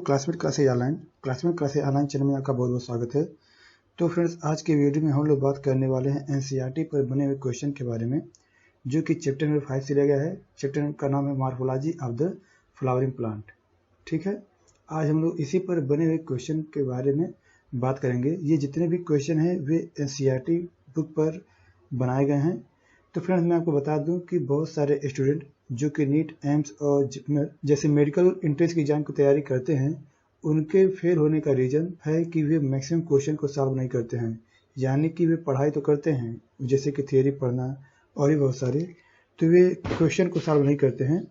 Classmate classes online channel में आपका बहुत बहुत स्वागत है। तो फ्रेंड्स, आज के वीडियो में हम लोग बात करने वाले हैं एनसीईआरटी पर बने हुए क्वेश्चन के बारे में, जो कि चैप्टर नंबर 5 से लिया गया है। चैप्टर का नाम है morphology of the flowering plant. ठीक है, आज हम लोग इसी पर बने हुए क्वेश्चन के बारे में बात करेंगे। ये जितने भी क्वेश्चन हैं वे एनसीईआरटी बुक पर बनाए गए हैं। तो फ्रेंड्स, मैं आपको बता दूं कि बहुत सारे स्टूडेंट जो कि नीट, एम्स और जैसे मेडिकल एंट्रेंस की एग्जाम की तैयारी करते हैं, उनके फेल होने का रीज़न है कि वे मैक्सिमम क्वेश्चन को सॉल्व नहीं करते हैं। यानी कि वे पढ़ाई तो करते हैं, जैसे कि थियरी पढ़ना और भी बहुत सारे, तो वे क्वेश्चन को सॉल्व नहीं करते हैं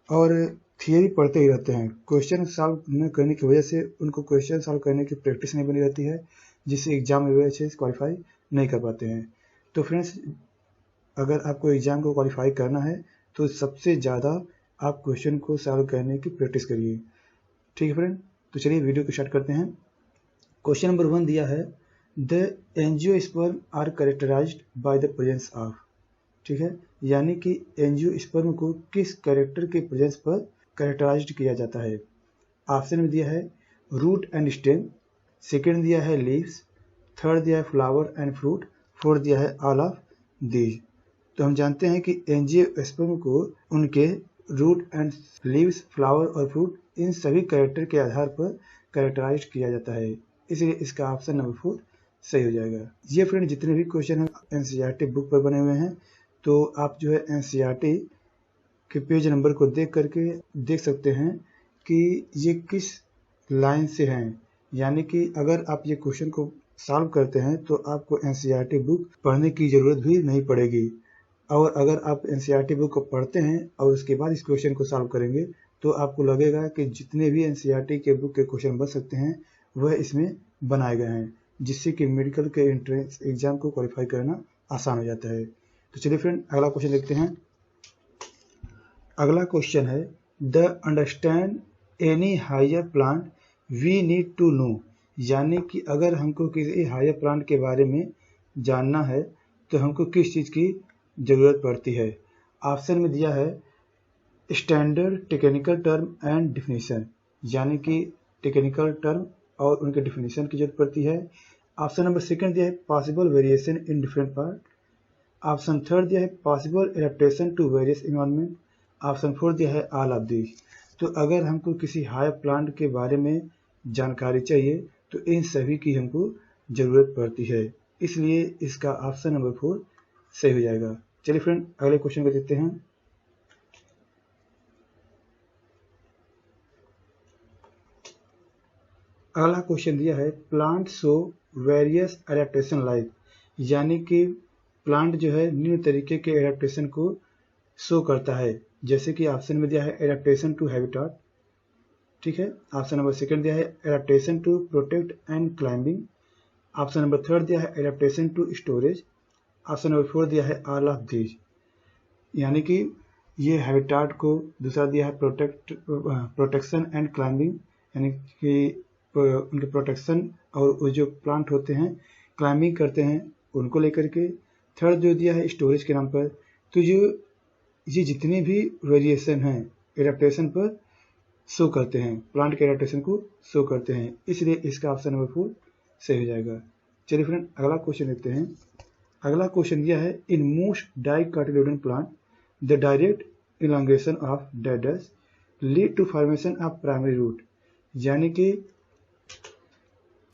और थियरी पढ़ते ही रहते हैं। क्वेश्चन सॉल्व न करने की वजह से उनको क्वेश्चन सॉल्व करने की प्रैक्टिस नहीं बनी रहती है, जिससे एग्जाम में वे अच्छे से क्वालिफाई नहीं कर पाते हैं। तो फ्रेंड्स, अगर आपको एग्ज़ाम को क्वालिफाई करना है तो सबसे ज़्यादा आप क्वेश्चन को सॉल्व करने की प्रैक्टिस करिए। ठीक है फ्रेंड, तो चलिए वीडियो को स्टार्ट करते हैं। क्वेश्चन नंबर 1 दिया है, the angiosperm are characterized by the presence of. ठीक है, यानी कि एंजियोस्पर्म को किस कैरेक्टर के प्रेजेंस पर कैरेक्टराइज्ड किया जाता है। ऑप्शन में दिया है रूट एंड स्टेम, सेकेंड दिया है लीव्स, थर्ड दिया है फ्लावर एंड फ्रूट, फोर्थ दिया है ऑल ऑफ दीज। तो हम जानते हैं कि एंजियोस्पर्म को उनके रूट एंड लीव्स, फ्लावर और फ्रूट, इन सभी कैरेक्टर के आधार पर कैरेक्टराइज किया जाता है। इसलिए इसका ऑप्शन नंबर 4 सही हो जाएगा। ये फ्रेंड जितने भी क्वेश्चन हैं एनसीईआरटी बुक पर बने हुए हैं, तो आप जो है एनसीईआरटी के पेज नंबर को देख करके देख सकते हैं कि ये किस लाइन से हैं। यानी कि अगर आप ये क्वेश्चन को सॉल्व करते हैं तो आपको एनसीईआरटी बुक पढ़ने की ज़रूरत भी नहीं पड़ेगी। और अगर आप एनसीईआरटी बुक को पढ़ते हैं और उसके बाद इस क्वेश्चन को सॉल्व करेंगे तो आपको लगेगा कि जितने भी एनसीईआरटी के बुक के क्वेश्चन बन सकते हैं वह इसमें बनाए गए हैं, जिससे कि मेडिकल के एंट्रेंस एग्जाम को क्वालिफाई करना आसान हो जाता है। तो चलिए फ्रेंड, अगला क्वेश्चन देखते हैं। अगला क्वेश्चन है, the understand any higher plant we need to know. यानी कि अगर हमको किसी हायर प्लांट के बारे में जानना है तो हमको किस चीज़ की ज़रूरत पड़ती है। ऑप्शन में दिया है standard technical term and definition, यानी कि टेक्निकल टर्म और उनके डिफिनीशन की जरूरत पड़ती है। ऑप्शन नंबर सेकंड दिया है possible variation in different part. Option third दिया है possible adaptation to various environment. Option fourth दिया है ऑल ऑफ दीज। तो अगर हमको किसी हायर प्लांट के बारे में जानकारी चाहिए तो इन सभी की हमको ज़रूरत पड़ती है, इसलिए इसका ऑप्शन नंबर 4 सही हो जाएगा। चलिए फ्रेंड, अगले क्वेश्चन को देखते हैं। अगला क्वेश्चन दिया है plant show various adaptation life. यानी कि प्लांट जो है निम्न तरीके के एडेप्टेशन को शो करता है। जैसे कि ऑप्शन में दिया है एडेप्टेशन टू हैबिटाट। ठीक है, ऑप्शन नंबर सेकंड दिया है adaptation to protect and climbing. Option number third दिया है adaptation to storage. Option number 4 दिया है ऑल ऑफ दीज। यानी कि ये हैबिटाट को, दूसरा दिया है प्रोटेक्शन एंड क्लाइंबिंग, यानी कि उनके प्रोटेक्शन और जो प्लांट होते हैं क्लाइंबिंग करते हैं उनको लेकर के। थर्ड जो दिया है स्टोरेज के नाम पर। तो ये जितने भी वेरिएशन हैं एडेप्टेशन पर शो करते हैं, प्लांट के एडेप्टेशन को शो करते हैं, इसलिए इसका ऑप्शन नंबर 4 सही हो जाएगा। चलिए फ्रेंड, अगला क्वेश्चन देखते हैं। अगला क्वेश्चन दिया है in most dicotyledon plant the direct elongation of डेडस lead to formation of primary root. यानी कि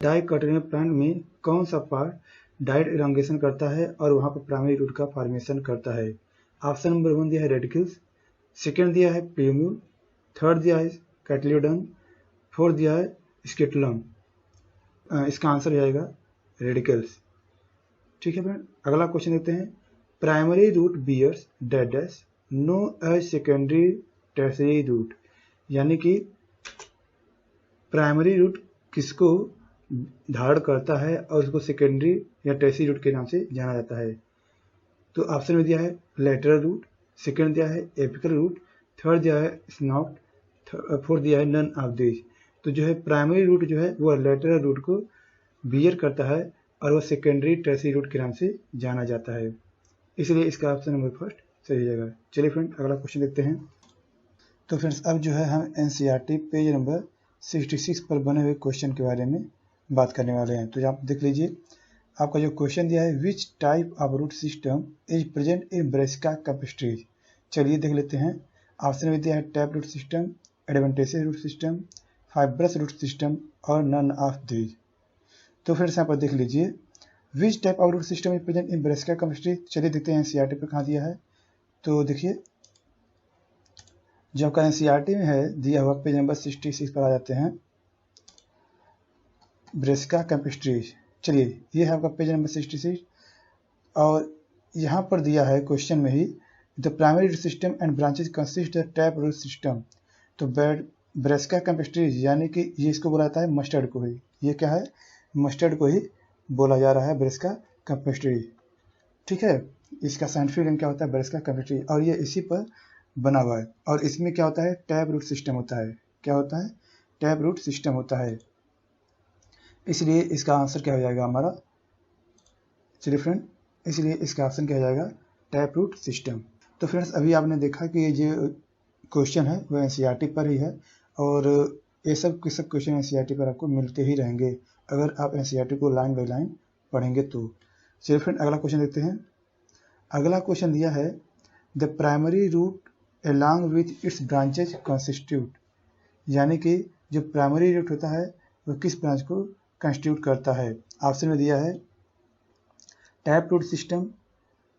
डाइकोटिलेडोन प्लांट में कौन सा पार्ट डायरेक्ट इलांगेशन करता है और वहां पर प्राइमरी रूट का फॉर्मेशन करता है। ऑप्शन नंबर 1 दिया है रेडिकल्स, सेकेंड दिया है प्ल्यूम्यूल, थर्ड दिया है कैटिलिडोन, फोर्थ दिया है स्केटुलम। इसका आंसर हो जाएगा रेडिकल्स। ठीक है फ्रेंड, अगला क्वेश्चन देखते हैं। प्राइमरी रूट बियर्स डेडस known as secondary tertiary root. यानी कि प्राइमरी रूट किसको धारण करता है और उसको सेकेंडरी या टर्शियरी रूट के नाम से जाना जाता है। तो ऑप्शन में दिया है लेटरल रूट, सेकेंड दिया है एपिकल रूट, थर्ड दिया है स्नॉट, फोर्थ दिया है नन ऑफ दिस। तो जो है प्राइमरी रूट जो है वह लेटरल रूट को बियर करता है और वह सेकेंडरी टर्शियरी रूट के नाम से जाना जाता है, इसलिए इसका ऑप्शन नंबर फर्स्ट सही हो जाएगा। चलिए फ्रेंड, अगला क्वेश्चन देखते हैं। तो फ्रेंड्स, अब जो है हम एनसीईआरटी पेज नंबर 66 पर बने हुए क्वेश्चन के बारे में बात करने वाले हैं। तो आप देख लीजिए, आपका जो क्वेश्चन दिया है, which type of root system is present in Brassica campestris. चलिए देख लेते हैं। ऑप्शन में दिया है tap root system, adventitious root system, fibrous root system और नन ऑफ दीज। तो फिर से यहाँ पर देख लीजिए, which type of root system is present in Brassica campestris. चलिए देखते हैं एनसीईआरटी पर कहाँ दिया है। तो देखिए, जो आपका एनसीईआरटी में है दिया हुआ पेज नंबर 66 पर आ जाते हैं, ब्रेसिका कैपेस्ट्रीज। चलिए, ये है आपका पेज नंबर 66 और यहाँ पर दिया है क्वेश्चन में ही, the primary root system and branches consist the tap root system. तो ब्रेसिका कैपेस्ट्रीज यानी कि ये इसको बोला जाता है मस्टर्ड को ही। ये क्या है? मस्टर्ड को ही बोला जा रहा है ब्रेसिका कैपेस्ट्रीज। ठीक है, इसका साइंटिफिक नेम क्या होता है? ब्रेसिका कैपेस्ट्रीज। और ये इसी पर बना हुआ है। और इसमें क्या होता है? टैप रूट सिस्टम होता है। क्या होता है? टैप रूट सिस्टम होता है। इसलिए इसका आंसर क्या हो जाएगा हमारा? चलिए फ्रेंड, इसलिए इसका ऑप्शन क्या हो जाएगा? Tap root system. तो फ्रेंड्स, अभी आपने देखा कि ये जो क्वेश्चन है वो एनसीईआरटी पर ही है और ये सब के सब क्वेश्चन एनसीईआरटी पर आपको मिलते ही रहेंगे अगर आप एनसीईआरटी को लाइन बाय लाइन पढ़ेंगे तो। चलिए फ्रेंड, अगला क्वेश्चन देखते हैं। अगला क्वेश्चन दिया है, the primary root along with its branches constitute. यानी कि जो प्राइमरी रूट होता है वो किस ब्रांच को कंस्टिट्यूट करता है? ऑप्शन में दिया है tap root system,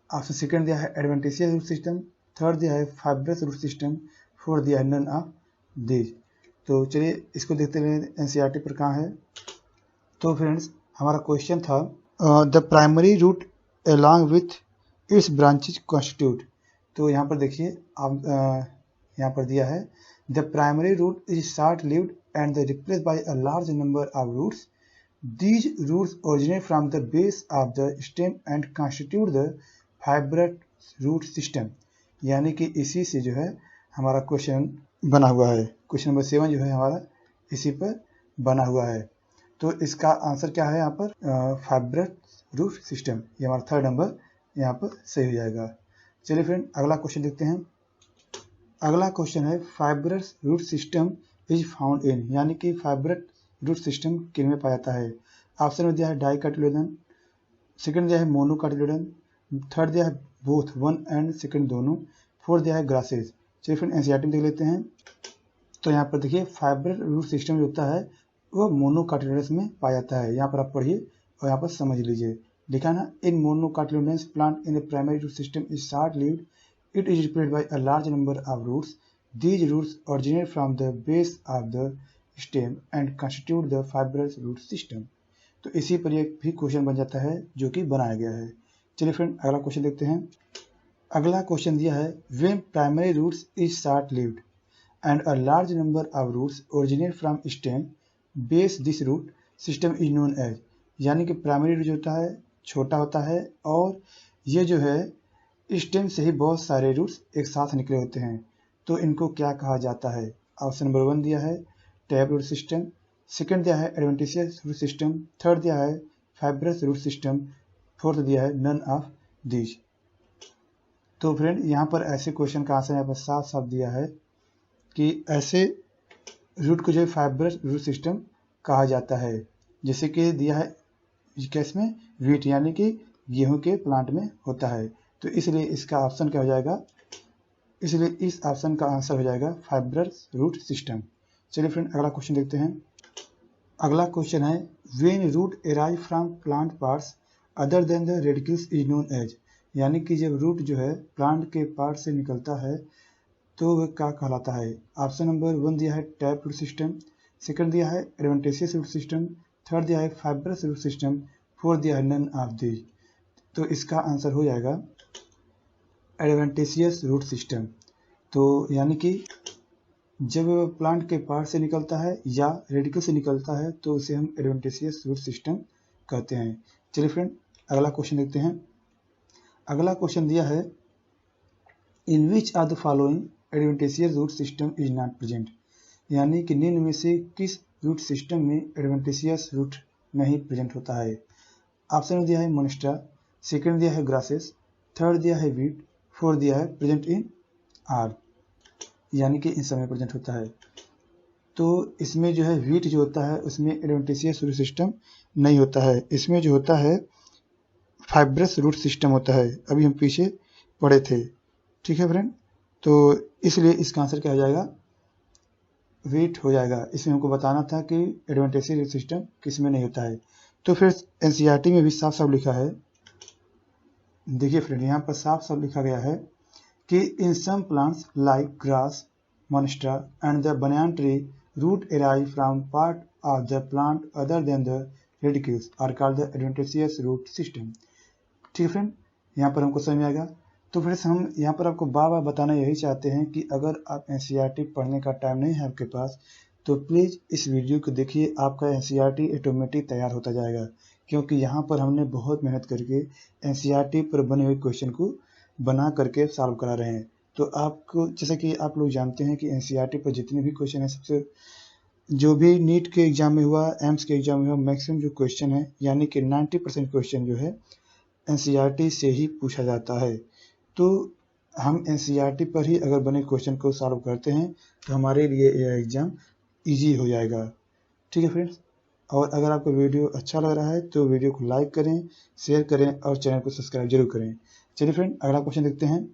option second दिया है एडवेंटेशियस रूट सिस्टम, थर्ड दिया है फाइब्रस रूट सिस्टम, फोर्थ दिया है नन ऑफ दीज। तो चलिए इसको देखते हैं एनसीईआरटी पर कहाँ है। तो फ्रेंड्स, हमारा क्वेश्चन था the primary root along with its branches constitute. तो यहाँ पर देखिए, आप यहाँ पर दिया है the primary root is short lived and replace by a large number of roots. These roots originate from the base of the stem and constitute the fibrous root system। यानी कि इसी से जो है हमारा क्वेश्चन बना हुआ है। क्वेश्चन नंबर 7 जो है हमारा इसी पर बना हुआ है। तो इसका आंसर क्या है यहाँ पर? Fibrous root system. ये हमारा थर्ड नंबर यहाँ पर सही हो जाएगा। चलिए फ्रेंड, अगला क्वेश्चन देखते हैं। अगला क्वेश्चन है, fibrous root system is found in. यानी कि फाइब्रस रूट सिस्टम किन में पाया जाता है? ऑप्शन में दिया है डाइकाटिलेडन, सेकंड दिया है मोनोकाटिलेडन, थर्ड दिया है बोथ वन एंड सेकंड दोनों, फोर्थ दिया है ग्रासेस। चलिए फिर एनसीईआरटी में देख लेते हैं। तो यहाँ पर देखिए, फाइब्रस रूट सिस्टम जो होता है वो मोनोकाटिलेडन्स में पाया जाता है। यहाँ पर आप पढ़िए और यहाँ पर समझ लीजिए। लिखा ना, in monocotyledons plant in the primary root system is short lived, it is replaced by a large number of roots. These roots originate from the base of the stem and constitute the fibrous root system. तो इसी पर एक भी question बन जाता है जो कि बनाया गया है। चलिए फ्रेंड, अगला क्वेश्चन देखते हैं। अगला क्वेश्चन दिया है, when primary roots is short lived and a large number of roots originate from stem base, this root system is known as. यानी कि प्राइमरी रूट जो होता है छोटा होता है और ये जो है स्टेम से ही बहुत सारे रूट्स एक साथ निकले होते हैं। तो इनको क्या कहा जाता है? ऑप्शन नंबर 1 दिया है टैप रूट सिस्टम, सेकंड दिया है एडवेंटेशियस रूट सिस्टम, थर्ड दिया है फाइब्रस रूट सिस्टम, फोर्थ दिया है नन ऑफ दीज। तो फ्रेंड, यहाँ पर ऐसे क्वेश्चन का आंसर यहाँ पर साफ साफ दिया है कि ऐसे रूट को जो है फाइब्रस रूट सिस्टम कहा जाता है। जैसे कि दिया है केस में वीट यानी कि गेहूं के प्लांट में होता है। तो इसलिए इसका ऑप्शन क्या हो जाएगा? इसलिए इस ऑप्शन का आंसर हो जाएगा फाइब्रस रूट सिस्टम। चलिए फ्रेंड, अगला क्वेश्चन देखते हैं। अगला क्वेश्चन है, when root arrive from plant parts other than the radicals is known as. यानी कि जब रूट जो है प्लांट के पार्ट से निकलता है तो वह क्या कहलाता है? ऑप्शन नंबर 1 दिया है टैप रूट सिस्टम, सेकंड दिया है एडवेंटेशियस रूट सिस्टम, थर्ड दिया है फाइब्रस रूट सिस्टम, फोर्थ दिया है नन ऑफ दीज। तो इसका आंसर हो जाएगा एडवेंटेशियस रूट सिस्टम। तो यानी कि जब प्लांट के पार्ट से निकलता है या रेडिकल से निकलता है तो उसे हम एडवेंटेशियस रूट सिस्टम कहते हैं। चलिए फ्रेंड, अगला क्वेश्चन देखते हैं। अगला क्वेश्चन दिया है, in which of the following adventitious root system is not present. यानी कि निम्न में से किस रूट सिस्टम में एडवेंटेशियस रूट नहीं प्रेजेंट होता है? ऑप्शन में दिया है मोनिस्ट्रा, सेकंड दिया है ग्रासेस, थर्ड दिया है वीट, फोर्थ दिया है प्रेजेंट इन आर। यानी कि इन समय प्रेजेंट होता है। तो इसमें जो है वीट जो होता है उसमें एडवेंटिशियस रूट सिस्टम नहीं होता है, इसमें जो होता है फाइब्रस रूट सिस्टम होता है, अभी हम पीछे पढ़े थे। ठीक है फ्रेंड, तो इसलिए इसका आंसर क्या हो जाएगा, वीट हो जाएगा। इसमें हमको बताना था कि एडवेंटिशियस रूट सिस्टम किस में नहीं होता है। तो फिर एनसीईआरटी में भी साफ साफ लिखा है, देखिए फ्रेंड यहाँ पर साफ साफ लिखा गया है कि in some plants like grass, monstera and the banyan tree, root arise from part of the plant other than the radicules are called the adventitious root system। ठीक है फ्रेंड, यहाँ पर हमको समझ में आएगा। तो फिर हम यहाँ पर आपको बार बार बताना यही चाहते हैं कि अगर आप एनसीईआरटी पढ़ने का टाइम नहीं है आपके पास, तो प्लीज़ इस वीडियो को देखिए, आपका एनसीईआरटी ऑटोमेटिक तैयार होता जाएगा, क्योंकि यहाँ पर हमने बहुत मेहनत करके एनसीईआरटी पर बने हुए क्वेश्चन को बना करके सॉल्व करा रहे हैं। तो आपको जैसे कि आप लोग जानते हैं कि एनसीईआरटी पर जितने भी क्वेश्चन हैं, सबसे जो भी नीट के एग्जाम में हुआ, एम्स के एग्जाम में हुआ, मैक्सिमम जो क्वेश्चन है यानी कि 90% क्वेश्चन जो है एनसीईआरटी से ही पूछा जाता है। तो हम एनसीईआरटी पर ही अगर बने क्वेश्चन को सॉल्व करते हैं तो हमारे लिए यह एग्ज़ाम ईजी हो जाएगा। ठीक है फ्रेंड्स, और अगर आपको वीडियो अच्छा लग रहा है तो वीडियो को लाइक करें, शेयर करें और चैनल को सब्सक्राइब जरूर करें। चलिए फ्रेंड, अगला क्वेश्चन देखते हैं।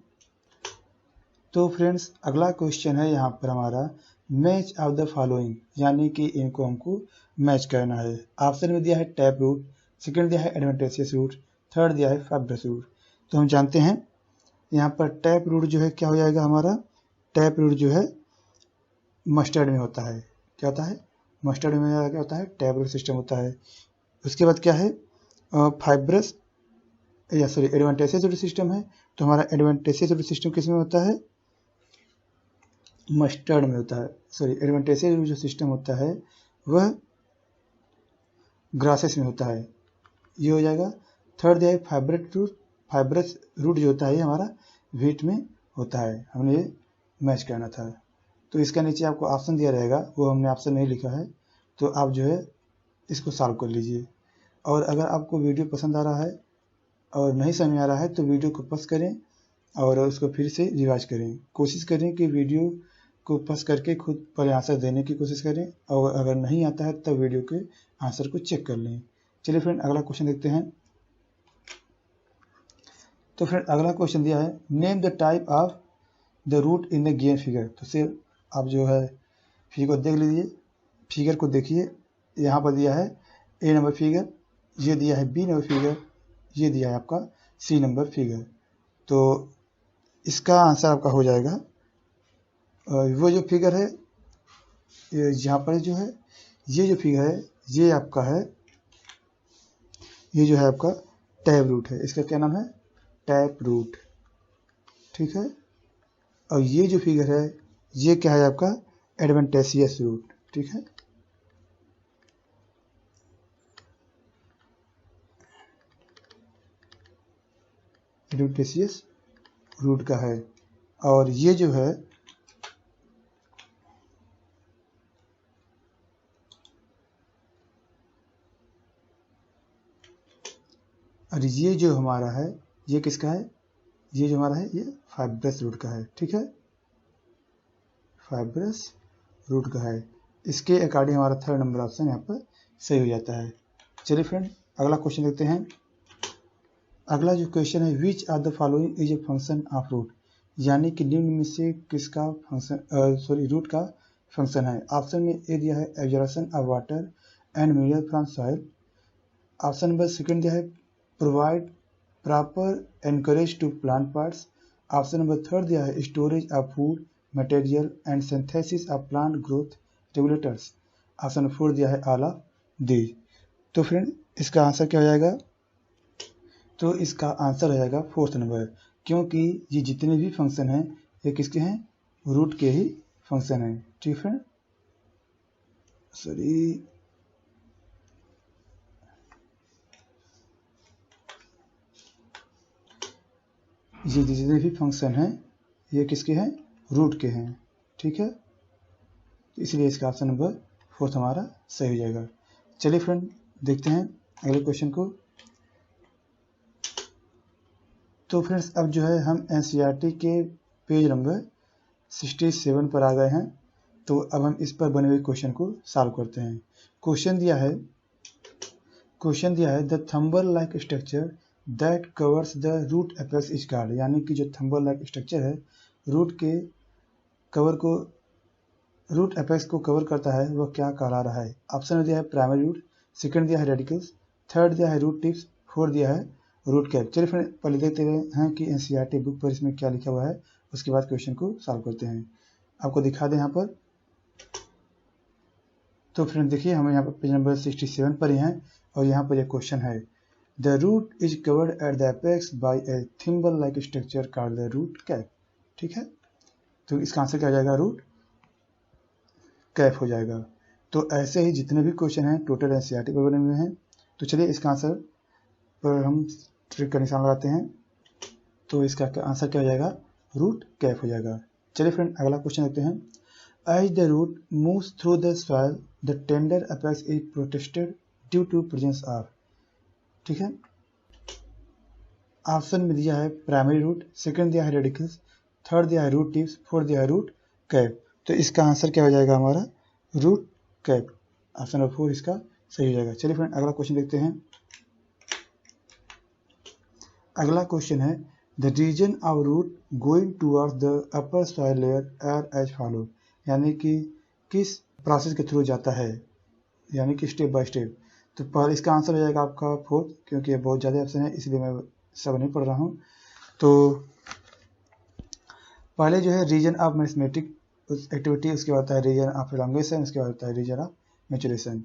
तो फ्रेंड्स, अगला क्वेश्चन है यहाँ पर हमारा मैच ऑफ द फॉलोइंग, यानी कि इनको हमको मैच करना है। ऑप्शन में दिया है टैप रूट, सेकंड दिया है एडवेंटिशियस रूट, थर्ड दिया है फाइब्रस रूट। तो हम जानते हैं यहाँ पर टैप रूट जो है क्या हो जाएगा हमारा, टैप रूट जो है मस्टर्ड में होता है। क्या होता है, मस्टर्ड में क्या होता है, टैप रूट सिस्टम होता है। उसके बाद क्या है, फाइब्रस या सॉरी एडवेंटिशियस रूट सिस्टम है। तो हमारा एडवेंटिशियस रूट सिस्टम किस में होता है, मस्टर्ड में होता है। सॉरी एडवेंटिशियस जो सिस्टम होता है वह ग्रासेस में होता है, ये हो जाएगा। थर्ड दिया है फाइब्रस रूट, फाइब्रस रूट जो होता है हमारा वीट में होता है, हमने ये मैच करना था। तो इसका नीचे आपको ऑप्शन दिया रहेगा, वो हमने ऑप्शन नहीं लिखा है, तो आप जो है इसको सॉल्व कर लीजिए। और अगर आपको वीडियो पसंद आ रहा है और नहीं समझ आ रहा है तो वीडियो को पॉज करें और उसको फिर से रिवाइज करें। कोशिश करें कि वीडियो को पॉज करके खुद पर आंसर देने की कोशिश करें, और अगर नहीं आता है तब वीडियो के आंसर को चेक कर लें। चलिए फ्रेंड, अगला क्वेश्चन देखते हैं। तो फ्रेंड अगला क्वेश्चन दिया है name the type of the root in the given figure. तो सिर्फ आप जो है फिगर देख लीजिए, फिगर को देखिए, यहाँ पर दिया है ए नंबर फिगर, ये दिया है बी नंबर फिगर, ये दिया है आपका सी नंबर फिगर। तो इसका आंसर आपका हो जाएगा वो जो फिगर है यहाँ पर जो है, ये जो फिगर है ये आपका है, ये जो है आपका टैप रूट है, इसका क्या नाम है, टैप रूट। ठीक है, और ये जो फिगर है ये क्या है आपका, एडवेंटिशियस रूट। ठीक है, एडवेंटिशियस रूट का है। और ये जो है और ये जो हमारा है ये किसका है, ये जो हमारा है ये फाइब्रस रूट का है। ठीक है, फाइब्रस रूट का है। इसके अकॉर्डिंग हमारा थर्ड नंबर ऑप्शन यहाँ पर सही हो जाता है। चलिए फ्रेंड, अगला क्वेश्चन देखते हैं। अगला जो क्वेश्चन है which are the following is a function of root, यानी कि निम्न में से किसका फंक्शन सॉरी रूट का फंक्शन है। ऑप्शन में ए दिया है absorption of water and mineral from soil. Option number second दिया है provide proper anchorage to plant parts. Option number third दिया है storage of food material and synthesis of plant growth regulators. Option number four दिया है all of these. तो friend इसका answer क्या हो जाएगा, तो इसका आंसर हो जाएगा फोर्थ नंबर, क्योंकि ये जितने भी फंक्शन हैं ये किसके हैं, रूट के ही फंक्शन हैं। ठीक है, सॉरी ये जितने भी फंक्शन हैं ये किसके हैं, रूट के हैं। ठीक है, तो इसलिए इसका ऑप्शन नंबर फोर्थ हमारा सही हो जाएगा। चलिए फ्रेंड देखते हैं अगले क्वेश्चन को। तो फ्रेंड्स अब जो है हम एनसीईआरटी के पेज नंबर 67 पर आ गए हैं। तो अब हम इस पर बने हुए क्वेश्चन को सॉल्व करते हैं। क्वेश्चन दिया है the thimble like structure that covers the root apex is called, यानी कि जो थंबर लाइक स्ट्रक्चर है रूट एपेक्स को कवर करता है वह क्या कहला रहा है। ऑप्शन में दिया है प्राइमरी रूट, सेकंड दिया है रेडिकल्स, थर्ड दिया है रूट टिप्स, फोर्थ दिया है रूट कैप। चलिए फिर पहले देखते हैं कि एनसीईआरटी बुक पर इसमें क्या लिखा हुआ है, उसके बाद क्वेश्चन को सॉल्व करते हैं। आपको दिखा दें यहाँ पर, तो फ्रेंड देखिए हम यहाँ पर पेज नंबर 67 पर ही हैं और यहाँ पर यह क्वेश्चन है the root is covered at the apex by a thimble like structure called the root cap. ठीक है, तो इसका आंसर क्या हो जाएगा, रूट कैप हो जाएगा। तो ऐसे ही जितने भी क्वेश्चन हैं टोटल एनसीईआरटी पर बने हुए हैं। तो चलिए इसका आंसर पर हम ट्रिक का निशान लगाते हैं, तो इसका आंसर क्या हो जाएगा, रूट कैप हो जाएगा। चलिए फ्रेंड अगला क्वेश्चन देखते हैं। As the root moves through the soil, the tender apex is protected due to presence of। ठीक है, ऑप्शन में दिया है प्राइमरी रूट, सेकंड दिया है रेडिकल्स, थर्ड दिया है रूट टिप्स, फोर्थ दिया है रूट कैप। तो इसका आंसर क्या हो जाएगा हमारा, रूट कैप। ऑप्शन नंबर 4 इसका सही हो जाएगा। चलिए फ्रेंड अगला क्वेश्चन देखते हैं। अगला क्वेश्चन है the region of root going towards the upper soil layer are as follow, यानी कि किस प्रोसेस के थ्रू जाता है, यानी कि स्टेप बाय स्टेप। तो पहले इसका आंसर हो जाएगा आपका फोर्थ, क्योंकि ये बहुत ज़्यादा ऑप्शन है इसलिए मैं सब नहीं पढ़ रहा हूँ। तो पहले जो है रीजन ऑफ मैथमेटिक एक्टिविटी, उसके बाद होता है रीजन ऑफ एलोंगेशन, उसके बाद होता है रीजन ऑफ मैचुरेशन,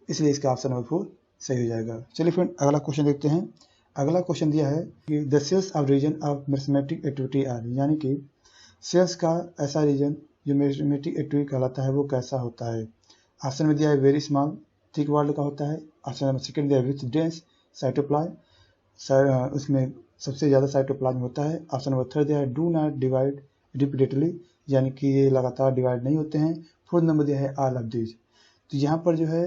इसलिए इसका ऑप्शन नंबर 4 सही हो जाएगा। चलिए फ्रेंड अगला क्वेश्चन देखते हैं। अगला क्वेश्चन दिया है कि the cells of region of meristematic activity are, यानी कि सेल्स का ऐसा रीजन जो मैथमेटिक एक्टिविटी कहलाता है वो कैसा होता है। ऑप्शन में दिया है वेरी स्मॉल थिक वॉल्ड का होता है, ऑप्शन नंबर सेकंड दिया है विथ डेंस साइटोप्लाज्म, उसमें सबसे ज़्यादा साइटोप्लाज्म होता है। ऑप्शन नंबर थर्ड दिया है डू नॉट डिवाइड रिपीटेडली, यानी कि ये लगातार डिवाइड नहीं होते हैं। फोर्थ नंबर दिया है ऑल ऑफ दीज। तो यहाँ पर जो है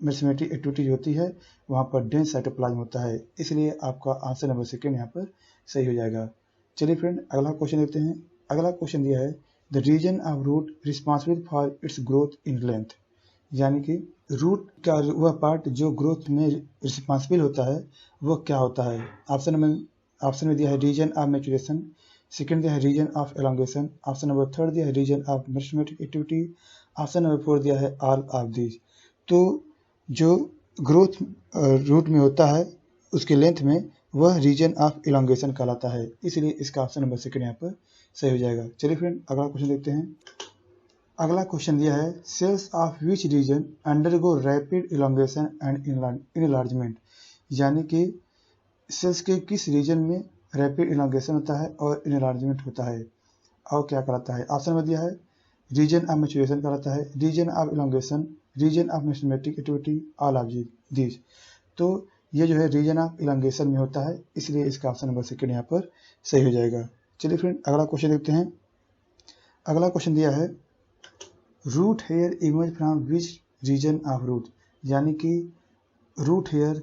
मैथमेटिक एक्टिविटी जो होती है वहाँ पर डेंस साइटोप्लाज्म होता है, इसलिए आपका आंसर नंबर सेकंड यहाँ पर सही हो जाएगा। चलिए फ्रेंड अगला क्वेश्चन देखते हैं। अगला क्वेश्चन दिया है the region of root responsible for its growth in length, यानी कि रूट का वह पार्ट जो ग्रोथ में रिस्पॉन्सिबल होता है वह क्या होता है। ऑप्शन में दिया है रीजन ऑफ मैचुरेशन, सेकंड दिया है region of elongation, option number third दिया है region of meristematic activity, option number 4 दिया है ऑल ऑफ दीज। तो जो ग्रोथ रूट में होता है उसके लेंथ में वह रीजन ऑफ एलोंगेशन कहलाता है, इसलिए इसका ऑप्शन नंबर सेकंड यहाँ पर सही हो जाएगा। चलिए फ्रेंड अगला क्वेश्चन देखते हैं। अगला क्वेश्चन दिया है cells of which region undergo rapid elongation and enlargement, यानी कि सेल्स के किस रीजन में रैपिड एलोंगेशन होता है और इनलार्जमेंट होता है और क्या कहलाता है। ऑप्शन में दिया है रीजन ऑफ मैचुरेशन कहलाता है, region of elongation, region of meristematic activity, all of these. तो ये जो है रीजन ऑफ एलोंगेशन में होता है, इसलिए इसका ऑप्शन नंबर सेकंड यहाँ पर सही हो जाएगा। चलिए फ्रेंड अगला क्वेश्चन देखते हैं। अगला क्वेश्चन दिया है root hair emerge from which region of root, यानी कि रूट हेयर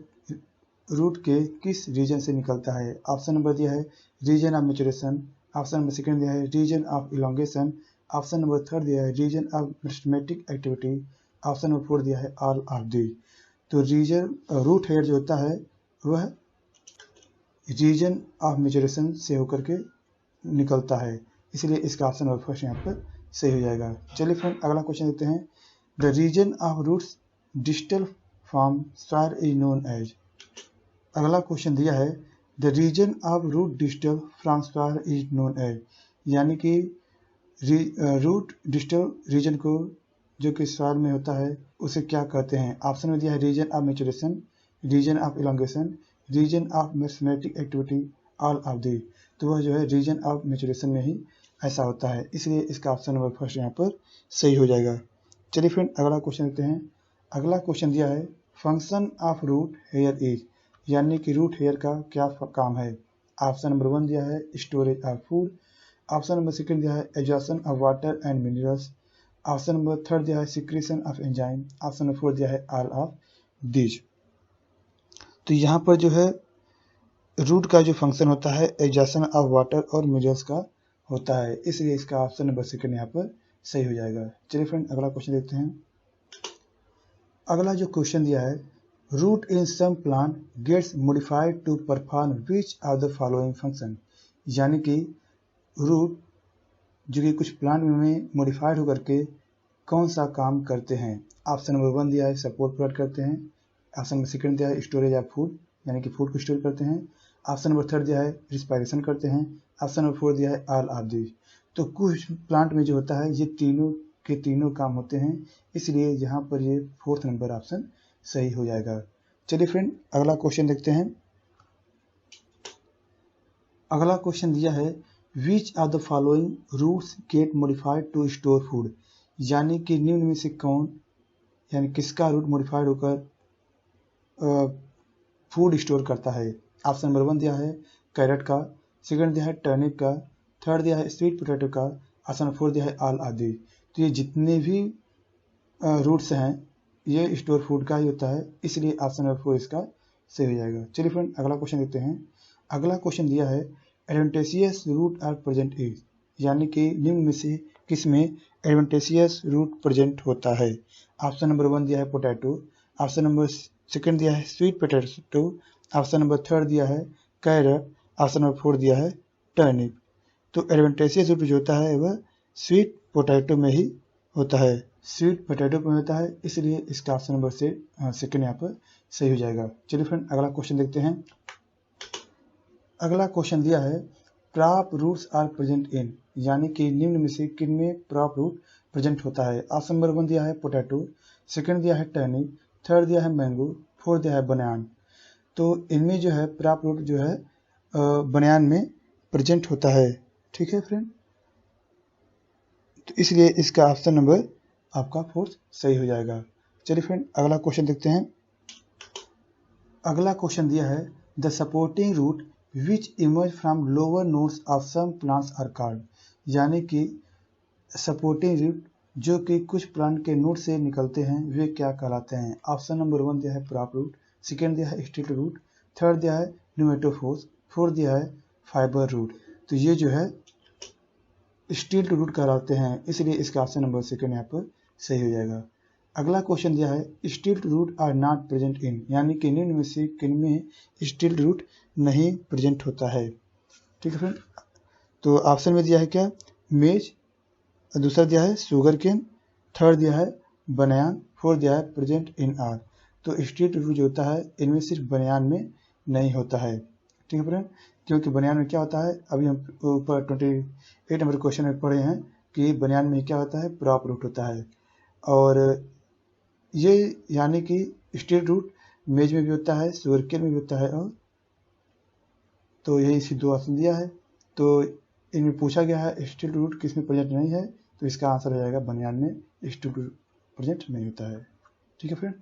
रूट के किस रीजन से निकलता है। ऑप्शन नंबर दिया है region of maturation, option number second दिया है region of elongation, option number third दिया है region of meristematic activity, option number 4 दिया है ऑल ऑफ दी। तो रीजन रूट हेयर जो होता है वह रीजन ऑफ मैचुरेशन से होकर के निकलता है, इसलिए इसका ऑप्शन नंबर फर्स्ट यहाँ पर सही हो जाएगा। चलिए फ्रेंड अगला क्वेश्चन देखते हैं। The region of roots distal from soil is known as, अगला क्वेश्चन दिया है the region of root distal from soil is known as, यानी कि रूट डिस्टल रीजन को जो कि सॉइल में होता है उसे क्या कहते हैं। ऑप्शन में दिया है region of maturation, region of elongation, region of meristematic activity, all of these. तो वह जो है रीजन ऑफ मैचुरेशन में ही ऐसा होता है, इसलिए इसका ऑप्शन नंबर फर्स्ट यहाँ पर सही हो जाएगा। चलिए फ्रेंड अगला क्वेश्चन देखते हैं। अगला क्वेश्चन दिया है function of root here is, यानी कि रूट हेयर का क्या काम है। ऑप्शन नंबर 1 दिया है storage of food, option number second दिया है absorption of water and minerals, option number third दिया है secretion of enzyme, option number 4 दिया है ऑल ऑफ दीज। तो यहाँ पर जो है रूट का जो फंक्शन होता है एब्जॉर्प्शन ऑफ वाटर और मिनरल्स का होता है, इसलिए इसका ऑप्शन नंबर सेकंड यहाँ पर सही हो जाएगा। चलिए फ्रेंड अगला क्वेश्चन देखते हैं। अगला जो क्वेश्चन दिया है, root in some plant gets modified to perform which of the following function, यानी कि रूट जो कि कुछ प्लांट में मॉडिफाइड होकर के कौन सा काम करते हैं। ऑप्शन नंबर 1 दिया है सपोर्ट प्रोवाइड करते हैं, ऑप्शन नंबर 2 दिया है स्टोरेज ऑफ फूड यानी कि फूड को स्टोर करते हैं, ऑप्शन नंबर 3 दिया है रिस्पायरेशन करते हैं, ऑप्शन नंबर 4 दिया है ऑल ऑफ दिस। तो कुछ प्लांट में जो होता है ये तीनों के तीनों काम होते हैं, इसलिए यहाँ पर ये 4th नंबर ऑप्शन सही हो जाएगा। चलिए फ्रेंड अगला क्वेश्चन देखते हैं। अगला क्वेश्चन दिया है which of the following roots get modified to store food, यानी कि निम्न में से कौन यानी किसका रूट मॉडिफाइड होकर फूड स्टोर करता है। ऑप्शन नंबर 1 दिया है कैरेट का, सेकंड दिया है टर्निप का, थर्ड दिया है स्वीट पोटैटो का, ऑप्शन नंबर 4 दिया है ऑल आदि। तो ये जितने भी रूट्स हैं ये स्टोर फूड का ही होता है, इसलिए ऑप्शन नंबर 4 इसका सही हो जाएगा। चलिए फ्रेंड अगला क्वेश्चन देखते हैं। अगला क्वेश्चन दिया है adventitious root are present is, यानी कि निम्न में से किस में एडवेंटेशियस रूट प्रेजेंट होता है। ऑप्शन नंबर 1 दिया है पोटैटो, ऑप्शन नंबर 2 दिया है स्वीट पोटैटो, ऑप्शन नंबर 3 दिया है कैरेट, ऑप्शन नंबर 4 दिया है टर्निप। तो एडवेंटेशियस रूट जो होता है वह स्वीट पोटैटो में ही होता है, स्वीट पोटैटो में होता है, इसलिए इसका ऑप्शन नंबर से 2 यहाँ पर सही हो जाएगा। चलिए फ्रेंड अगला क्वेश्चन देखते हैं। अगला क्वेश्चन दिया है crop roots are present in, यानी कि निम्न में से किन में क्रॉप रूट प्रेजेंट होता है। ऑप्शन नंबर 1 दिया है पोटैटो, सेकंड दिया है टर्निप, थर्ड दिया है मैंगो, फोर्थ दिया है बनान। तो इनमें जो है क्रॉप रूट जो है बनान में प्रेजेंट होता है। ठीक है फ्रेंड, तो इसलिए इसका ऑप्शन नंबर आपका 4th सही हो जाएगा। चलिए फ्रेंड अगला क्वेश्चन देखते हैं। अगला क्वेश्चन दिया है the supporting root which emerge from lower nodes of some plants are called, यानी कि सपोर्टिंग रूट जो कि कुछ प्लांट के नोड से निकलते हैं वे क्या कहलाते हैं। ऑप्शन नंबर 1 दिया है क्रॉप रूट, सेकेंड दिया है स्टिल रूट, थर्ड दिया है न्यूमेटोफोर्स, फोर्थ दिया है फाइबर रूट। तो ये जो है स्टिल रूट कहलाते हैं, इसलिए इसका ऑप्शन नंबर 2 यहाँ पर सही हो जाएगा। अगला क्वेश्चन दिया है still root are not present in, यानी कि निम्न में से किन में स्टिल रूट नहीं प्रेजेंट होता है। ठीक है फ्रेंड, तो ऑप्शन में दिया है क्या मेज, दूसरा दिया है शुगर केन, थर्ड दिया है बनियान, फोर्थ दिया है प्रेजेंट इन आर। तो स्टिल रूट जो होता है इनमें सिर्फ बनियान में नहीं होता है। ठीक है फ्रेंड, क्योंकि बनियान में क्या होता है अभी हम ऊपर 28 नंबर क्वेश्चन में पढ़े हैं कि बनियान में क्या होता है क्रॉप रूट होता है, और ये यानी कि स्टिल रूट मेज में भी होता है, शुगर केन में भी होता है, और तो यही इसी 2 ऑप्शन दिया है। तो इनमें पूछा गया है स्टिल रूट किस में प्रेजेंट नहीं है, तो इसका आंसर हो जाएगा बनियान में स्टिल रूट प्रेजेंट नहीं होता है। ठीक है फ्रेंड,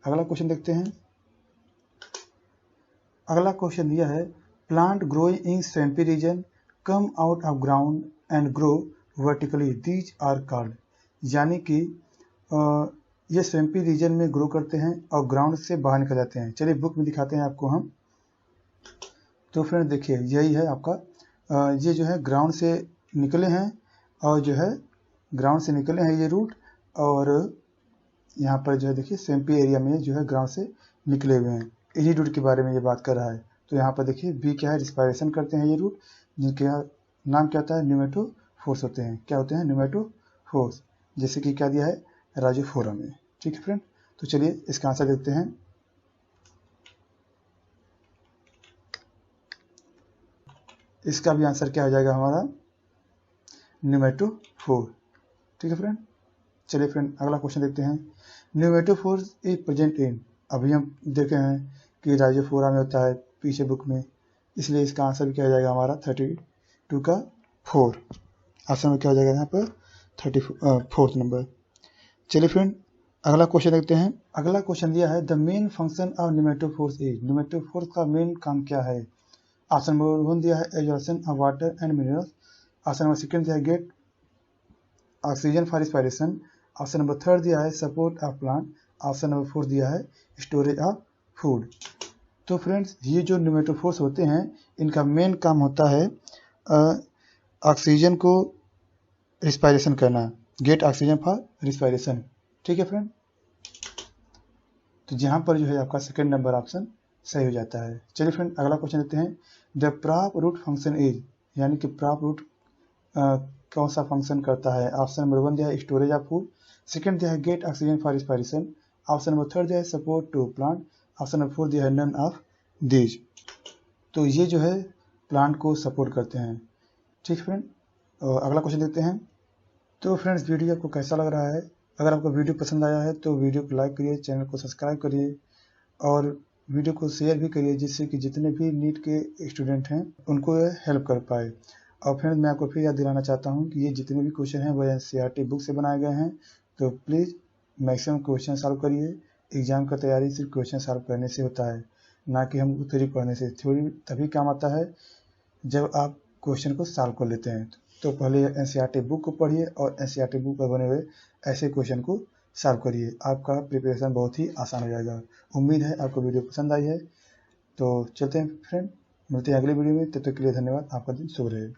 अगला क्वेश्चन देखते हैं। अगला क्वेश्चन दिया है plant growing in swampy region come out of ground and grow vertically these are called, यानी कि ये स्वैम्पी रीजन में ग्रो करते हैं और ग्राउंड से बाहर निकल जाते हैं। चलिए बुक में दिखाते हैं आपको हम। तो फ्रेंड देखिए यही है आपका ये जो है ग्राउंड से निकले हैं, और जो है ग्राउंड से निकले हैं ये रूट, और यहाँ पर जो है देखिए स्वैम्पी एरिया में जो है ग्राउंड से निकले हुए हैं, इन्हीं रूट के बारे में ये बात कर रहा है। तो यहाँ पर देखिए बी क्या है रिस्पायरेशन करते हैं ये रूट, जिनके नाम क्या होता है न्यूमेटोफोर्स होते हैं। क्या होते हैं न्यूमेटोफोर्स, जैसे कि क्या दिया है राइजोफोरा में। ठीक है फ्रेंड, तो चलिए इसका आंसर देखते हैं। इसका भी आंसर क्या हो जाएगा हमारा न्यूमेटोफोर। ठीक है फ्रेंड, चलिए फ्रेंड अगला क्वेश्चन देखते हैं। न्यूमेटोफोर्स इज प्रेजेंट इन, अभी हम देखे हैं कि राइजोफोरा में होता है पीछे बुक में, इसलिए इसका आंसर क्या हो जाएगा हमारा 32 का 4। ऑप्शन में क्या हो जाएगा यहाँ पर 34th नंबर। चलिए फ्रेंड अगला क्वेश्चन देखते हैं। अगला क्वेश्चन दिया है the main function of pneumatophores is, pneumatophores का मेन काम क्या है। ऑप्शन नंबर 1 दिया है absorption of water and minerals, option number 2 दिया है get oxygen for respiration, option number 3 दिया है support of plant, option number 4 दिया है स्टोरेज ऑफ फूड। तो फ्रेंड्स ये जो न्यूमेटोफोर्स होते हैं इनका मेन काम होता है ऑक्सीजन को रिस्पायरेशन करना, गेट ऑक्सीजन फॉर रिस्पायरेशन। ठीक है फ्रेंड, तो यहाँ पर जो है आपका सेकंड नंबर ऑप्शन सही हो जाता है। चलिए फ्रेंड अगला क्वेश्चन लेते हैं। The prop root function is, यानी कि प्रॉप रूट कौन सा फंक्शन करता है। ऑप्शन नंबर 1 दिया है स्टोरेज ऑफ फूड, सेकंड दिया है get oxygen for respiration, option number 3 दिया है support to plant, option number 4 दिया है नन ऑफ दीज। तो ये जो है प्लांट को सपोर्ट करते हैं। ठीक फ्रेंड, अगला क्वेश्चन देखते हैं। तो फ्रेंड्स वीडियो आपको कैसा लग रहा है? अगर आपको वीडियो पसंद आया है तो वीडियो को लाइक करिए, चैनल को सब्सक्राइब करिए और वीडियो को शेयर भी करिए, जिससे कि जितने भी नीट के स्टूडेंट हैं उनको हेल्प कर पाए। और फ्रेंड्स मैं आपको फिर याद दिलाना चाहता हूँ कि ये जितने भी क्वेश्चन हैं वह एनसीईआरटी बुक से बनाए गए हैं, तो प्लीज़ मैक्सिमम क्वेश्चन सॉल्व करिए। एग्जाम का तैयारी सिर्फ क्वेश्चन सॉल्व करने से होता है, ना कि हम थ्योरी पढ़ने से। थ्योरी तभी काम आता है जब आप क्वेश्चन को सॉल्व कर लेते हैं। तो पहले एनसीईआरटी बुक को पढ़िए और एनसीईआरटी बुक पर बने हुए ऐसे क्वेश्चन को सॉल्व करिए, आपका प्रिपरेशन बहुत ही आसान हो जाएगा। उम्मीद है आपको वीडियो पसंद आई है। तो चलते हैं फ्रेंड, मिलते हैं अगले वीडियो में, तब तक के लिए धन्यवाद। आपका दिन शुभ रहे।